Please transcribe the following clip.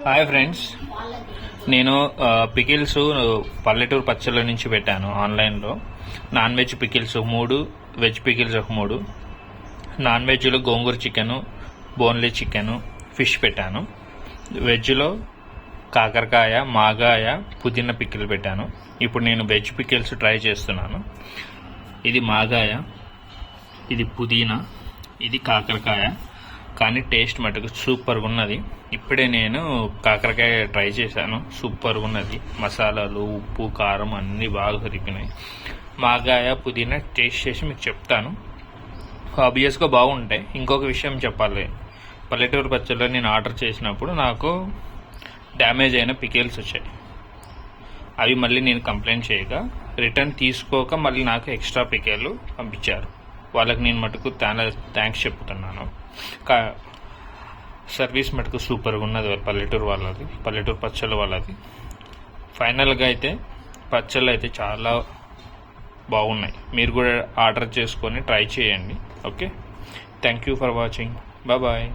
Hi friends, నేను pickles పల్లెటూరు పచ్చళ్ళ నుంచి పెట్టాను ఆన్లైన్లో. Non veg pickles 3, veg pickles ఒక 3. నాన్ వెజ్లో గోంగూర చికెను, బోన్లెస్ చికెను, ఫిష్ పెట్టాను. వెజ్లో కాకరకాయ, మాగాయ, పుదీనా పికిల్ పెట్టాను. ఇప్పుడు నేను వెజ్ పికిల్స్ ట్రై చేస్తున్నాను. ఇది మాగాయ, ఇది పుదీనా, ఇది కాకరకాయ. కానీ టేస్ట్ మటుకు సూపర్గా ఉన్నది. ఇప్పుడే నేను కాకరకాయ ట్రై చేశాను, సూపర్గా ఉన్నది. మసాలాలు, ఉప్పు, కారం అన్నీ బాగా సరిపోయినాయి. మాగాయ, పుదీనా టేస్ట్ చేసి మీకు చెప్తాను. ఆబ్వియస్గా బాగుంటాయి. ఇంకొక విషయం చెప్పాలి, పల్లెటూరు పచ్చళ్ళు నేను ఆర్డర్ చేసినప్పుడు నాకు డ్యామేజ్ అయిన పికిల్స్ వచ్చాయి. అవి మళ్ళీ నేను కంప్లైంట్ చేయగా రిటర్న్ తీసుకోక మళ్ళీ నాకు ఎక్స్ట్రా పికిల్ పంపించారు. వాళ్ళకి నేను మటుకు థ్యాంక్స్ చెప్తున్నాను. సర్వీస్ మటుకు సూపర్గా ఉన్నది పల్లెటూరు వాళ్ళది, పల్లెటూరు పచ్చళ్ళు వాళ్ళది. ఫైనల్గా అయితే పచ్చళ్ళు అయితే చాలా బాగున్నాయి. మీరు కూడా ఆర్డర్ చేసుకొని ట్రై చేయండి. Okay, thank you for watching. Bye.